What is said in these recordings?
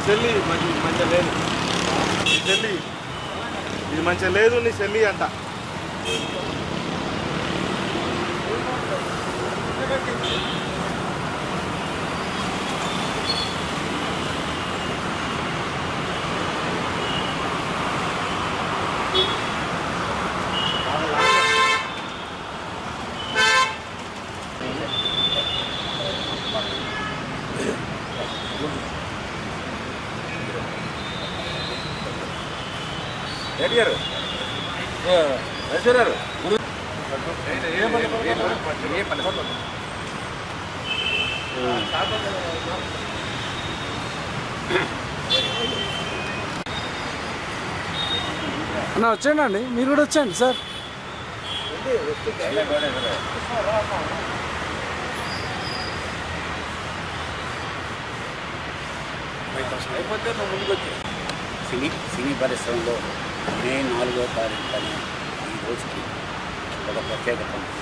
చెల్లి మంచిగా లేదు, నీ చెల్లి ఇది మంచిగా లేదు, నీ చెల్లి అంట. గారు గారు అన్న వచ్చేయండి అండి, మీరు కూడా వచ్చేయండి సార్. సినీ పరిశ్రమలో మే 4వ తారీఖు ఈ రోజుకి ఒక ప్రత్యేకత ఉంది.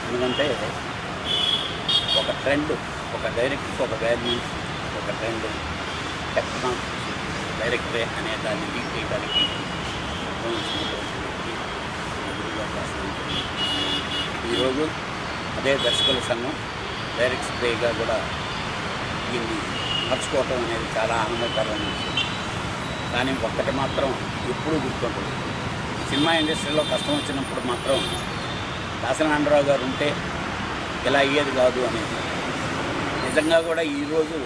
ఎందుకంటే ఒక ట్రెండ్, ఒక డైరెక్టర్కి ఒక వాల్యూ, ఒక ట్రెండ్ టెక్నాలజీ డైరెక్టరే అనే దాన్ని లీడ్ చేయడానికి ఈరోజు అదే దర్శకుల సంఘం డైరెక్ట్స్ డేగా కూడా దీన్ని మర్చుకోవటం అనేది చాలా ఆనందకరమైన విషయం. కానీ ఒక్కటి మాత్రం ఎప్పుడూ గుర్తుంటుంది, సినిమా ఇండస్ట్రీలో కష్టం వచ్చినప్పుడు మాత్రం దాసనారాయణరావు గారు ఉంటే ఇలా అయ్యేది కాదు అనేది. నిజంగా కూడా ఈరోజు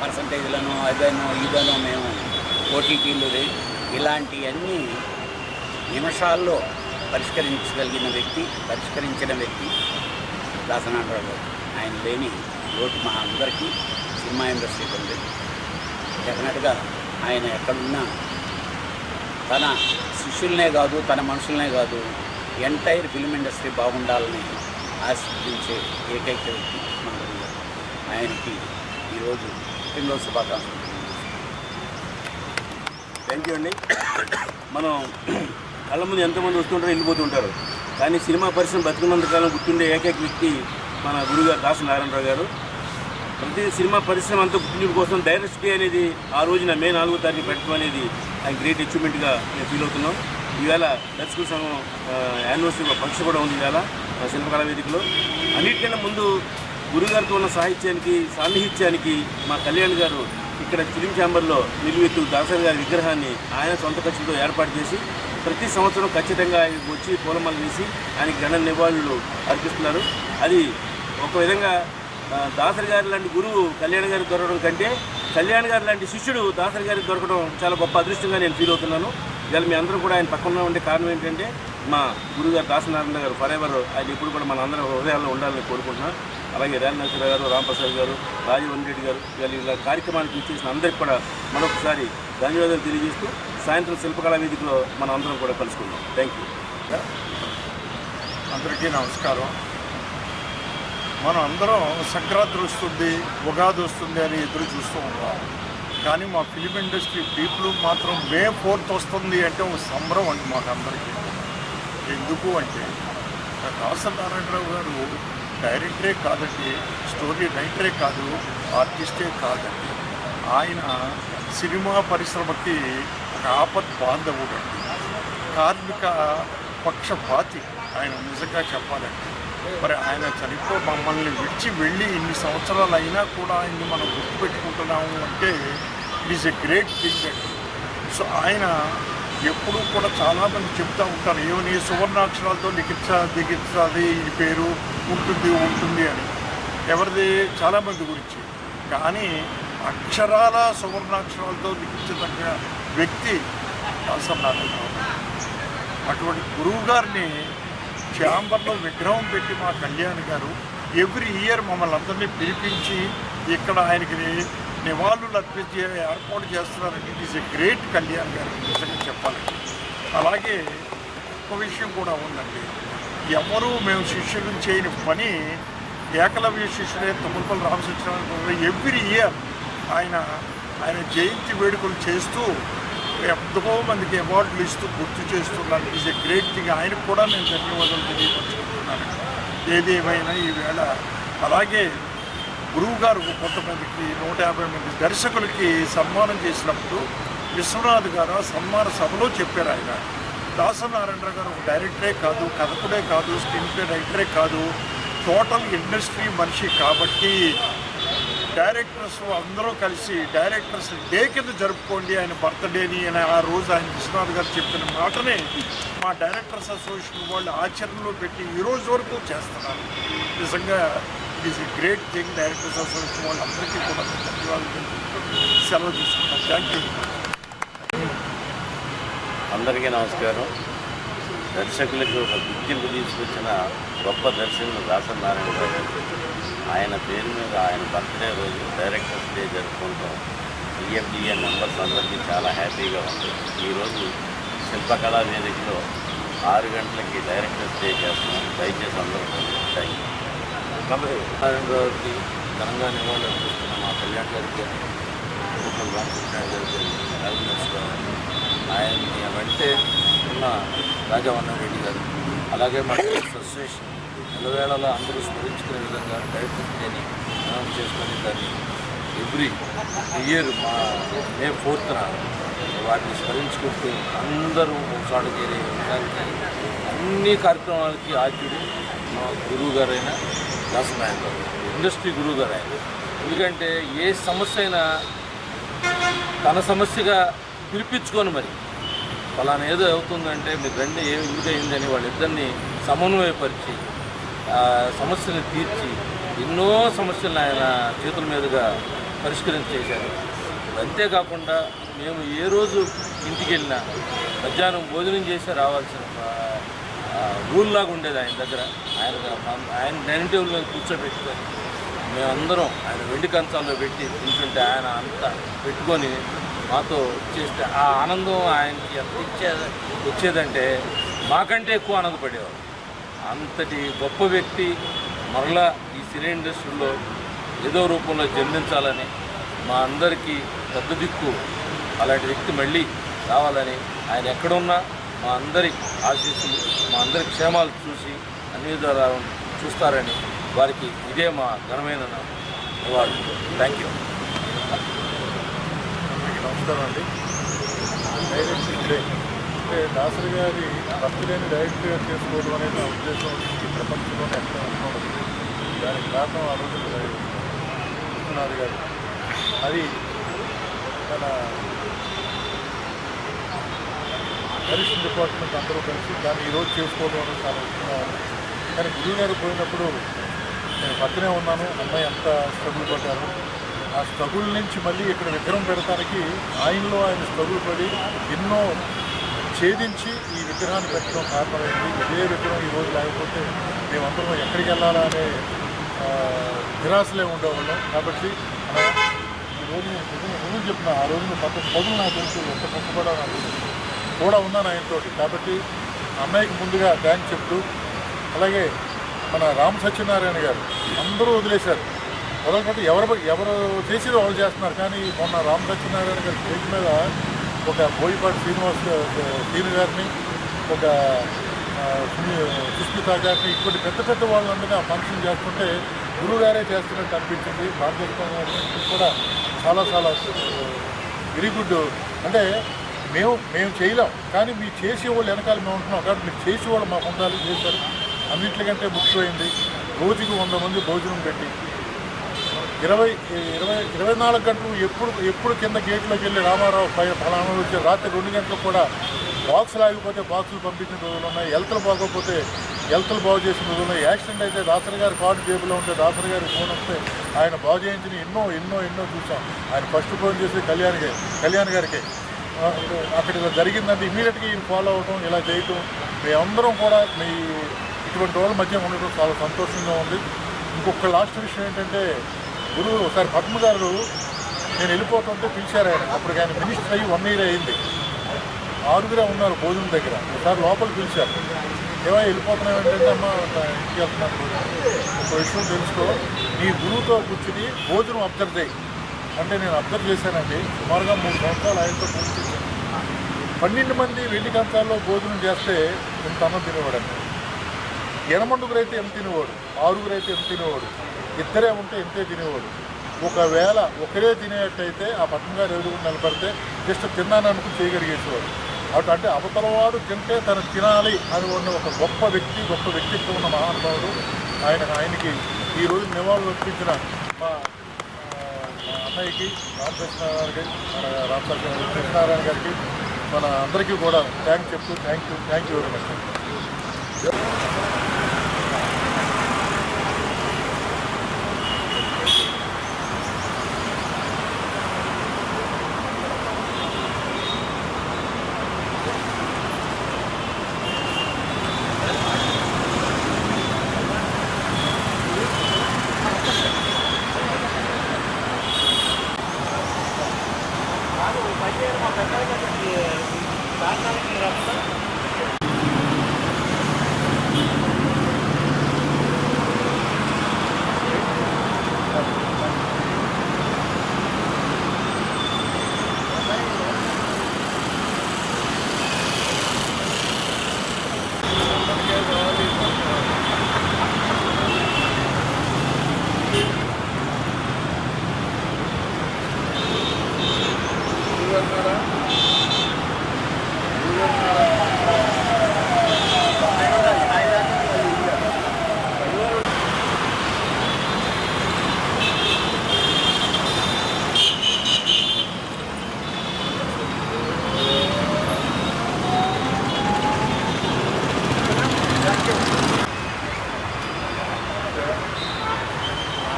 పర్సంటేజ్లను అదనో ఇదనో మేము ఓటీటీలు ఇలాంటివన్నీ నిమిషాల్లో పరిష్కరించిన వ్యక్తి దాసనారాయణరావు గారు. ఆయన లేని లోటు మా అందరికీ సినిమా ఇండస్ట్రీకి ఉంది. డెఫినెట్గా ఆయన ఎక్కడున్నా తన శిష్యులనే కాదు, తన మనుషులనే కాదు, ఎంటైర్ ఫిల్మ్ ఇండస్ట్రీ బాగుండాలని ఆశించే ఏకైక వ్యక్తి మన గురువు. ఆయనకి ఈరోజు పుట్టినరోజు శుభాకాంక్షలు. థ్యాంక్ యూ అండి. మనం కళ్ళ ముందు ఎంతోమంది వస్తుంటారో వెళ్ళిపోతుంటారు, కానీ సినిమా పరిశ్రమ బతుకున్నంతకాలం గుర్తుండే ఏకైక వ్యక్తి మన గురుగారు దాసనారాయణరావు గారు. ప్రతి సినిమా పరిశ్రమ అంతా గుర్తింపు కోసం డైరెక్ట్స్ డే అనేది ఆ రోజున మే 4వ తారీఖు పెట్టడం అనేది ఆయన గ్రేట్ అచీవ్మెంట్గా మేము ఫీల్ అవుతున్నాం. ఈవేళ దర్శకుల సంఘం యానివర్సరీ ఫంక్షన్ కూడా ఉంది ఈవేళ శిల్పకళా వేదికలో. అన్నిటికన్నా ముందు గురుగారితో ఉన్న సాన్నిహిత్యానికి మా కళ్యాణ్ గారు ఇక్కడ ఫిలిం ఛాంబర్లో నిలువెత్తు దాసరి గారి విగ్రహాన్ని ఆయన సొంత ఖర్చుతో ఏర్పాటు చేసి ప్రతి సంవత్సరం ఖచ్చితంగా ఆయనకు వచ్చి పూలమాల వేసి ఆయనకి ఘన నివాళులు అర్పిస్తున్నారు. అది ఒక విధంగా దాసరి గారి లాంటి గురువు కళ్యాణ్ గారికి దొరకడం కంటే కళ్యాణ్ గారి లాంటి శిష్యుడు దాసరి గారికి దొరకడం చాలా గొప్ప అదృష్టంగా నేను ఫీల్ అవుతున్నాను. ఇవాళ మీ అందరూ కూడా ఆయన పక్కన ఉండే కారణం ఏంటంటే మా గురుగారు దాసనారాయణ గారు ఫరెవర్ ఆయన ఇప్పుడు కూడా మన అందరం హృదయాల్లో ఉండాలని కోరుకుంటున్నాను. అలాగే రేణు నరసింహరావు గారు, రాంప్రసాద్ గారు, రాజీవన్ రెడ్డి గారు ఇలా కార్యక్రమానికి ఇచ్చేసిన అందరికీ కూడా మరొకసారి ధన్యవాదాలు తెలియజేస్తూ సాయంత్రం శిల్పకళా వేదికలో మనం అందరం కూడా కలుసుకుందాం. Thank you. అందరికీ నమస్కారం. మనం అందరం సంక్రాంతి వస్తుంది, ఉగాది వస్తుంది అని ఎదురు చూస్తూ ఉంటాం. కానీ మా ఫిలిం ఇండస్ట్రీ పీపుల్ మాత్రం మే 4th వస్తుంది అంటే ఒక సంబరం అండి మాకు అందరికీ. ఎందుకు అంటే దాసనారాయణరావు గారు డైరెక్టరే కాదండి, స్టోరీ రైటరే కాదు, ఆర్టిస్టే కాదండి. ఆయన సినిమా పరిశ్రమకి ఒక ఆపత్ బాంధవుడు అండి, కార్మిక పక్షపాతి ఆయన నిజంగా చెప్పాలంటే. మరి ఆయన మమ్మల్ని విడిచి వెళ్ళి ఇన్ని సంవత్సరాలు అయినా కూడా ఆయన్ని మనం గుర్తుపెట్టుకుంటున్నాము అంటే it is a great thing అండి. సో ఆయన ఎప్పుడూ కూడా చాలామంది చెప్తూ ఉంటారు, ఏమని సువర్ణాక్షరాలతో లిఖించాలి ఈ పేరు ఉంటుంది అని, ఎవరిది చాలామంది గురించి. కానీ అక్షరాల సువర్ణాక్షరాలతో లిఖించదగ్గ వ్యక్తి దాసనారాయణరావు. అటువంటి గురువు గారిని ఛాంబర్లో విగ్రహం పెట్టి మా కళ్యాణ్ గారు ఎవ్రీ ఇయర్ మమ్మల్ని అందరినీ పిలిపించి ఇక్కడ ఆయనకి నివాళులు అర్పించి ఏర్పాటు చేస్తున్నారంటే it is a great Kalyan గారు నిజంగా చెప్పాలండి. అలాగే ఒక విషయం కూడా ఉందండి, ఎవరూ మేము శిష్యులు చేయని పని ఏకలవ్య శిష్యుడే తుమ్మలపల్లి రామసత్యనారాయణ ఎవ్రీ ఇయర్ ఆయన జయంతి వేడుకలు చేస్తూ ఎంతో మందికి అవార్డులు ఇస్తూ గుర్తు చేస్తున్నారు. Is a great thing. ఆయనకు కూడా నేను ధన్యవాదాలు తెలియపరుచుకుంటున్నాను. ఏదేమైనా ఈవేళ అలాగే గురువు గారు కొంతమందికి 150 మంది దర్శకులకి సన్మానం చేసినప్పుడు విశ్వనాథ్ గారు ఆ సన్మాన సభలో చెప్పారు. ఆయన దాసనారాయణరావు గారు ఒక డైరెక్టరే కాదు, కథకుడే కాదు, స్క్రీన్ ప్లే రైటరే కాదు, టోటల్ ఇండస్ట్రీ మనిషి కాబట్టి డైరెక్టర్స్ అందరూ కలిసి డైరెక్టర్స్ డే కింద జరుపుకోండి ఆయన బర్త్డేని అని ఆ రోజు ఆయన విశ్వనాథ్ గారు చెప్పిన మాటనే మా డైరెక్టర్స్ అసోసియేషన్ వాళ్ళు ఆచరణలో పెట్టి ఈ రోజు వరకు చేస్తున్నారు. నిజంగా it is a great thing. Directors association వాళ్ళందరికీ కూడా ధన్యవాదాలు సెలవు తీసుకుంటాం. Thank you. అందరికీ నమస్కారం. దర్శకులకు ఒక గుర్తింపు తీసుకొచ్చిన గొప్ప దర్శకులు దాసనారాయణరావు గారు. ఆయన పేరు మీద ఆయన బర్త్డే రోజు డైరెక్టర్స్ డే జరుపుకుంటాం. ఈఎఫ్డిఏ మెంబర్స్ అందరికీ చాలా హ్యాపీగా ఉంది. ఈరోజు శిల్పకళా వేదికలో 6 గంటలకి డైరెక్టర్స్ డే చేస్తున్నాం. దయచేసి అందరూ థ్యాంక్ యూ. నారాయణరావుకి ఘనంగా నివాళులు అర్పిస్తున్న మా కళ్యాణ్ గారికి, రూపల్ రామకృష్ణ గారికి, రాజేష్ గారు, ఆయన్ని వెంటే ఉన్న రాజావన్నారెడ్డి గారు, అలాగే మా అసోసియేషన్ నిలవేళలా అందరూ స్మరించుకునే విధంగా డైరెక్టర్స్ డేని అనౌన్స్ చేసుకొని దాన్ని ఎవ్రీ ఇయర్ మా మే 4th వాటిని స్మరించుకుంటూ అందరూ ఒకసారి చేరే విధానికి అన్ని కార్యక్రమాలకి ఆద్యుడు మా గురువు గారైన దాసనారాయణరావు, ఇండస్ట్రీ గురువు గారు ఆయన. ఎందుకంటే ఏ సమస్య అయినా తన సమస్యగా పిలిపించుకొని మరి ఫలానా ఏదో అవుతుందంటే మీరు రండి ఎందుకు అయిందని వాళ్ళిద్దరిని సమన్వయపరిచి సమస్యను తీర్చి ఎన్నో సమస్యలను ఆయన చేతుల మీదుగా పరిష్కరించేశారు. అంతేకాకుండా మేము ఏ రోజు ఇంటికి వెళ్ళినా మధ్యాహ్నం భోజనం చేసి రావాల్సిన రూల్ లాగా ఉండేది ఆయన దగ్గర. ఆయన డైనింగ్ టేబుల్ మీద కూర్చోబెట్టుకొని మేమందరం ఆయన వెండి కంచాల్లో పెట్టి తింటుంటే ఆయన అంతా పెట్టుకొని మాతో చేస్తే ఆ ఆనందం ఆయనకి ఎంత వచ్చేదంటే మాకంటే ఎక్కువ ఆనందపడేవారు. అంతటి గొప్ప వ్యక్తి మరలా ఈ సినీ ఇండస్ట్రీలో ఏదో రూపంలో జన్మించాలని మా అందరికీ పెద్ద దిక్కు అలాంటి వ్యక్తి మళ్ళీ రావాలని ఆయన ఎక్కడున్నా మా అందరి ఆశీస్సులు మా అందరి క్షేమాలు చూసి అన్ని విధాలు చూస్తారని వారికి ఇదే మా ఘనమైన నివాళులు. Thank you. నమస్కారం అండి. డైరెక్టర్ డే అంటే దాసరి గారి బర్త్డేని డైరెక్ట్గా చేసుకోవడం అనేది నా ఉద్దేశం ఈ ప్రపంచంలోనే ఎక్కడ ఉండదు. దానికి కారణం ఆ రోజు విశ్వనాథ్ గారు. అది మన డైరెక్షన్ డిపార్ట్మెంట్ అందరూ కలిసి దాన్ని ఈరోజు చేసుకోవడం అనేది చాలా ముఖ్యంగా ఉంది. కానీ గురువు గారు పోయినప్పుడు నేను పక్కనే ఉన్నాను. అమ్మాయి ఎంత స్ట్రగుల్ పడ్డారు. ఆ స్ట్రగుల్ నుంచి మళ్ళీ ఇక్కడ విగ్రహం పెడతానికి ఆయనలో ఆయన స్ట్రగుల్ పడి ఎన్నో ఛేదించి ఈ విగ్రహాన్ని పెట్టడం కారణమైంది. ఇదే విగ్రహం ఈరోజు లేకపోతే మేమందరం ఎక్కడికి వెళ్ళాలా అనే నిరాశలే ఉండేవాళ్ళం. కాబట్టి ఈరోజు నేను చెప్పిన ఆ రోజు పక్క స్ట్రగుల్ నాకు తెలుసు, ఎంత కష్టపడా నాకు కూడా ఉన్నాను ఆయనతోటి. కాబట్టి అమ్మాయికి ముందుగా థ్యాంక్స్ చెప్తూ, అలాగే మన రామ సత్యనారాయణ గారు అందరూ వదిలేశారు. వదలకంటే ఎవరు చేసేది వాళ్ళు చేస్తున్నారు. కానీ మొన్న రామ సత్యనారాయణ గారి స్టేజ్ మీద ఒక బోయిపాటి శ్రీను గారిని, ఒక సుస్మిత గారిని, ఇటువంటి పెద్ద పెద్ద వాళ్ళందరినీ ఆ ఫంక్షన్ చేస్తుంటే గురువు గారే చేస్తున్నట్టు అనిపించింది. భారతదేశం గారి కూడా చాలా చాలా వెరీ గుడ్. అంటే మేము చేయలేం, కానీ మీరు చేసేవాళ్ళు వెనకాల మేము ఉంటున్నాం. కాబట్టి మీరు చేసేవాళ్ళు మాకు ఉండాలి, చేశారు. అన్నింటికంటే ముఖ్యమైంది రోజుకి 100 మంది భోజనం పెట్టి 24 గంటలు ఎప్పుడు కింద గేట్లోకి వెళ్ళి రామారావు ఫలానా వచ్చి రాత్రి 2 గంటలకు కూడా బాక్సులు ఆగిపోతే బాక్సులు పంపించిన రోజులు ఉన్నాయి. హెల్త్లు బాగోకపోతే హెల్త్లు బాగు చేసిన రోజులు ఉన్నాయి. యాక్సిడెంట్ అయితే దాసరి గారి కార్డు జేబులో ఉంటే దాసరి గారి ఫోన్ వస్తే ఆయన బాగు చేయించిన ఎన్నో చూసాం. ఆయన ఫస్ట్ ఫోన్ చేసి కళ్యాణ్ గారికి అక్కడ ఇలా జరిగిందంటే ఇమీడియట్గా ఈయన ఫాలో అవటం, ఇలా చేయటం, మేమందరం కూడా మీ ఇటువంటి వాళ్ళ మధ్య ఉండటం చాలా సంతోషంగా ఉంది. ఇంకొక లాస్ట్ విషయం ఏంటంటే గురువు ఒకసారి పద్మ గారు నేను వెళ్ళిపోతుంటే పిలిచారు ఆయన. అప్పటికి ఆయన మినిస్టర్ అయ్యి 1 year అయింది. 6 ఉన్నారు భోజనం దగ్గర. ఒకసారి లోపల పిలిచారు. ఏమో వెళ్ళిపోతున్నాం అమ్మ ఇంటికి వెళ్తున్నాను. ఒక విషయం తెలుసుకో, నీ గురువుతో కూర్చుని భోజనం అబ్జర్వ్ చేయి అంటే నేను అబ్జర్వ్ చేశానండి. సుమారుగా 3 సంవత్సరాలు ఆయనతో పూర్తి 12 మంది వెండి కంచాల్లో భోజనం చేస్తే ఇంత అన్నం తినేవాడు అండి. 8 మండుగురు అయితే ఎంత తినేవాడు, 6 అయితే ఎంత తినేవాడు. ఇద్దరే ఉంటే ఇంతే తినేవాడు. ఒకవేళ ఒకరే తినేటట్టయితే ఆ పక్కన గారు ఎదురు నిలబడితే జస్ట్ తిన్నాననుకు చేయగలిగేసేవాడు. అంటే అవతలవాడు తింటే తను తినాలి అని ఉన్న ఒక గొప్ప వ్యక్తిత్వం ఉన్న మహానుభావుడు ఆయనకి ఈరోజు నివాళులు అర్పించిన మా అన్నయ్యకి రామకృష్ణారాయణ గారికి, కృష్ణారాయణ గారికి, మన అందరికీ కూడా థ్యాంక్ యూ వెరీ మచ్.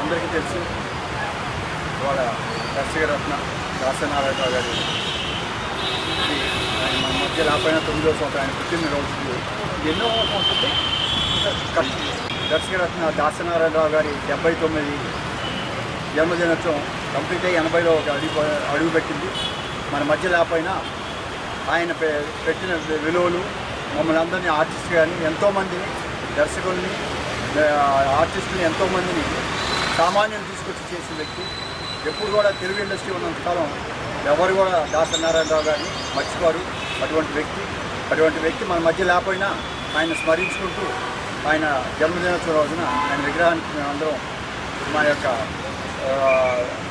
అందరికీ తెలుసు ఇవాళ దర్శకరత్న దాసనారాయణరావు గారి ఆయన మన మధ్య రాపోయిన 9వ సంవత్సరం ఆయన పుట్టినరోజు ఎన్నో సంవత్సరం దర్శకరత్న దాసనారాయణరావు గారి 79 జన్మదినోత్సవం కంప్లీట్ అయ్యి 80లో ఒక అడుగు పెట్టింది. మన మధ్య లేకపోయినా ఆయన పెట్టిన విలువలు మమ్మల్ని అందరినీ ఆర్టిస్ట్ కానీ ఎంతోమందిని దర్శకుల్ని ఆర్టిస్టుని ఎంతోమందిని సామాన్యులు తీసుకొచ్చి చేసిన వ్యక్తి. ఎప్పుడు కూడా తెలుగు ఇండస్ట్రీ ఉన్నంతకాలం ఎవరు కూడా దాసనారాయణరావు గారిని మర్చిపోరు. అటువంటి వ్యక్తి మన మధ్య లేకపోయినా ఆయన స్మరించుకుంటూ ఆయన జన్మదినోత్సవం రోజున ఆయన విగ్రహానికి మేమందరం మా యొక్క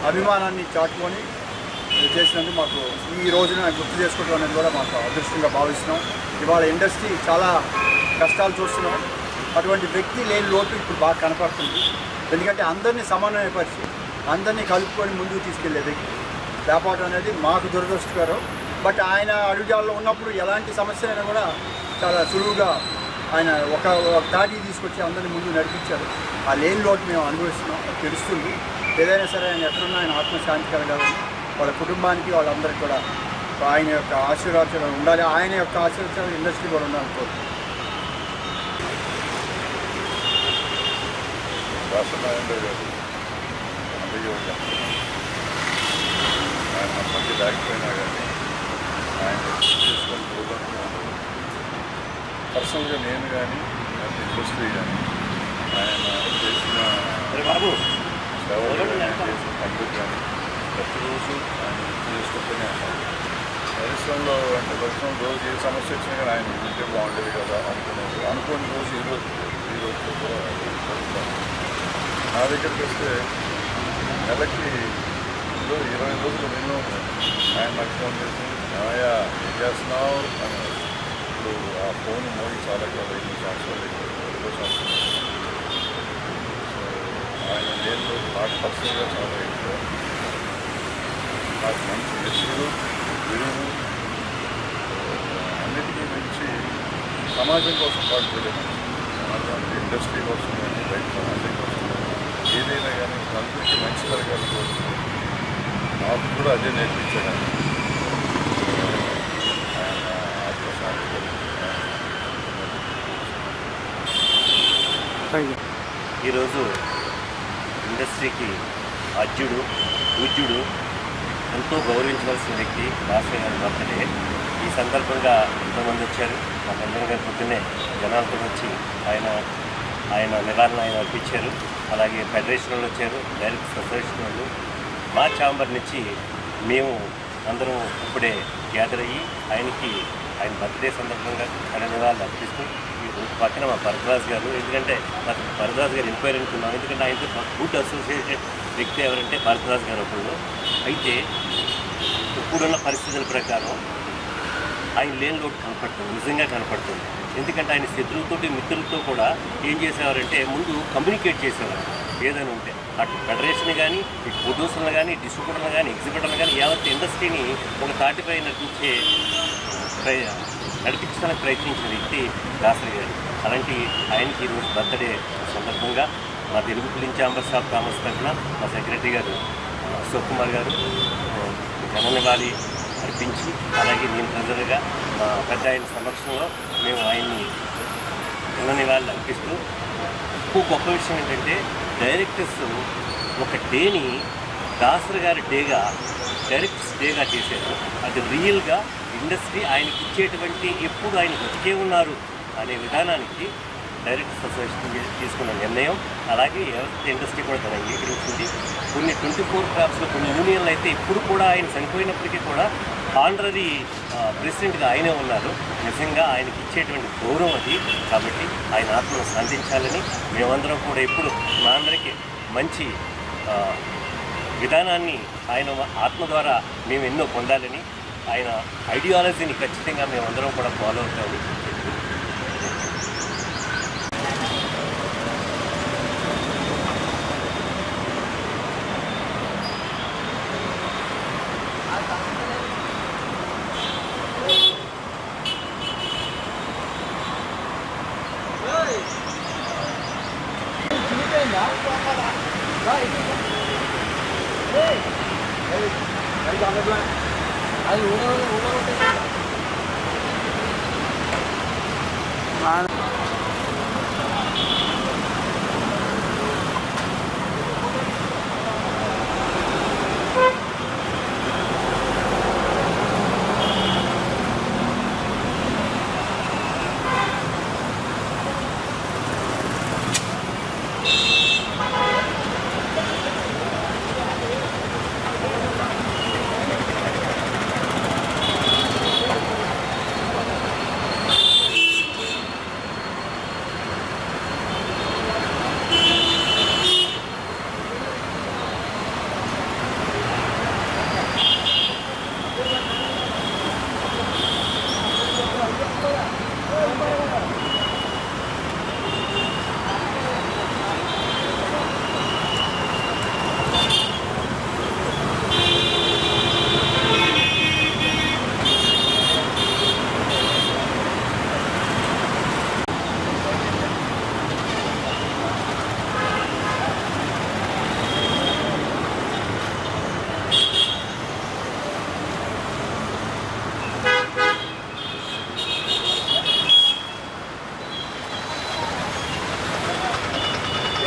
అభిమానాన్ని చాటుకొని చేసినందుకు మాకు ఈ రోజున గుర్తు చేసుకోవడం అనేది కూడా మాకు అదృష్టంగా భావిస్తున్నాం. ఇవాళ ఇండస్ట్రీ చాలా కష్టాలు చూస్తున్నాం. అటువంటి వ్యక్తి లేని లోటు ఇప్పుడు బాగా కనపడుతుంది. ఎందుకంటే అందరినీ సమన్వయపరిచి అందరినీ కలుపుకొని ముందుకు తీసుకెళ్లే వ్యక్తి లేకపోవడం అనేది మాకు దురదృష్టకరం. బట్ ఆయన అడుగుజాల్లో ఉన్నప్పుడు ఎలాంటి సమస్య అయినా కూడా చాలా సులువుగా ఆయన ఒక తాటికి తీసుకొచ్చి అందరినీ ముందు నడిపించారు. ఆ లేని లోటు మేము అనుభవిస్తున్నాం, తెలుస్తుంది. ఏదైనా సరే ఆయన ఎక్కడున్నా ఆయన ఆత్మశాంతి కలగాలని వాళ్ళ కుటుంబానికి వాళ్ళందరికీ కూడా ఆయన యొక్క ఆశీర్వాదాలు ఉండాలి. ఆయన యొక్క ఆశీర్వాదాలు ఇండస్ట్రీ కూడా ఉండాలనుకోరు. దాసనారాయణరావు గారు ఆయన మధ్య లేకపోయినా కానీ ఆయన చేసుకొని పోగొట్టుకున్నాను. పర్సనల్గా నేను కానీ ఇండస్ట్రీ కానీ ఆయన చేసిన సేవలు కానీ ఆయన చేసిన పనులు కానీ ప్రతిరోజు ఆయన గుర్తు చేసుకుంటూనే ఉన్నాను. పరిశ్రమలో అంటే పరిశ్రమ రోజు ఏ సమస్య వచ్చినా కానీ ఆయన ఉంటే బాగుండేది కదా అనుకోని రోజు ఈ రోజు కూడా నా దగ్గరికి వస్తే నెలకి 20 రోజులు మినిమం ఆయన నాకు ఫోన్ చేసి ఏమయ్యా ఏం చేస్తున్నావు అని. ఇప్పుడు ఆ ఫోన్ మోగి చాలా 5 సంవత్సరాలు 2 సంవత్సరాలు. సో ఆయన నేను నాకు పర్సనల్గా చాలా ఎక్కువ నాకు మంచి మెచ్చులు విలువలు అన్నిటికీ మించి సమాజం కోసం పాటుపడే సమాజం ఇండస్ట్రీ కోసం కానీ బయట సమాజం కోసం ఏదైనా కానీ నలుగురికి మంచి జరగాలి కోసం నాకు కూడా అదే నేర్పించాడు. ఆయన ఆత్మశాంతి. ఈరోజు ఇండస్ట్రీకి అజ్యుడు పూజ్యుడు ఎంతో గౌరవించవలసిన వ్యక్తి దాసయ్య గారి బర్త్డే. ఈ సందర్భంగా ఎంతోమంది వచ్చారు. మా తండ్రి గారి పొద్దున్నే జనాలతో వచ్చి ఆయన నివారణ ఆయన అర్పించారు. అలాగే ఫెడరేషన్ వాళ్ళు వచ్చారు, డైరెక్ట్ అసోసియేషన్ వాళ్ళు, మా ఛాంబర్ నుంచి మేము అందరం ఇప్పుడే గ్యాదర్ అయ్యి ఆయనకి ఆయన బర్త్డే సందర్భంగా ధన్యవాదాలు అర్పిస్తూ ఈ పక్కన మా భరద్వాజ్ గారు, ఎందుకంటే మాకు భరద్వాజ్ గారు ఎంక్వైరీ అనుకున్నాం, ఎందుకంటే ఆయనతో గుడ్ అసోసియేటెడ్ వ్యక్తి ఎవరంటే భరద్వాజ్ గారు ఒకళ్ళు. అయితే ఇప్పుడున్న పరిస్థితుల ప్రకారం ఆయన లేని లోటు కనపడుతుంది, నిజంగా కనపడుతుంది. ఎందుకంటే ఆయన శత్రువుతోటి మిత్రులతో కూడా ఏం చేసేవారంటే ముందు కమ్యూనికేట్ చేసేవారు. ఏదైనా ఉంటే అటు ఫెడరేషన్ కానీ, ఇటు ప్రొడ్యూసర్లు కానీ, డిస్ట్రిబ్యూటర్లు కానీ, ఎగ్జిబిటర్లు కానీ యావత్ ఇండస్ట్రీని ఒక తాటిపై నడిపించడానికి ప్రయత్నించిన వ్యక్తి దాసరి గారు. అలాంటి ఆయనకి ఈరోజు బర్త్డే సందర్భంగా మా Telugu film chambers of commerce తరఫున మా సెక్రటరీ గారు అశోక్ కుమార్ గారు ఘననివాళి అర్పించి, అలాగే నేను ప్రజలుగా మా పెద్ద ఆయన సమక్షంలో మేము ఆయన్ని ఘననివాళులు అర్పిస్తూ, ఇంకో గొప్ప విషయం ఏంటంటే డైరెక్టర్స్ ఒక డేని దాసరి గారి డేగా డైరెక్టర్స్ డేగా చేశారు. అది రియల్గా ఇండస్ట్రీ ఆయనకి ఇచ్చేటువంటి ఎప్పుడు ఆయన బతికే ఉన్నారు అనే విధానానికి డైరెక్టర్స్ అసోసియేషన్ తీసుకున్న నిర్ణయం. అలాగే ఇండస్ట్రీ కూడా తను అంగీకరించింది. కొన్ని 24 క్రాఫ్ట్స్లో కొన్ని యూనియన్లు అయితే ఇప్పుడు కూడా ఆయన చనిపోయినప్పటికీ కూడా ఆనరరీ ప్రెసిడెంట్గా ఆయనే ఉన్నారు. నిజంగా ఆయనకి ఇచ్చేటువంటి గౌరవం అది. కాబట్టి ఆయన ఆత్మను శాంతించాలని మేమందరం కూడా ఎప్పుడు మా అందరికీ మంచి విధానాన్ని ఆయన ఆత్మ ద్వారా మేము ఎన్నో పొందాలని, ఆయన ఐడియాలజీని ఖచ్చితంగా మేమందరం కూడా ఫాలో అవుతామని చెప్పి అది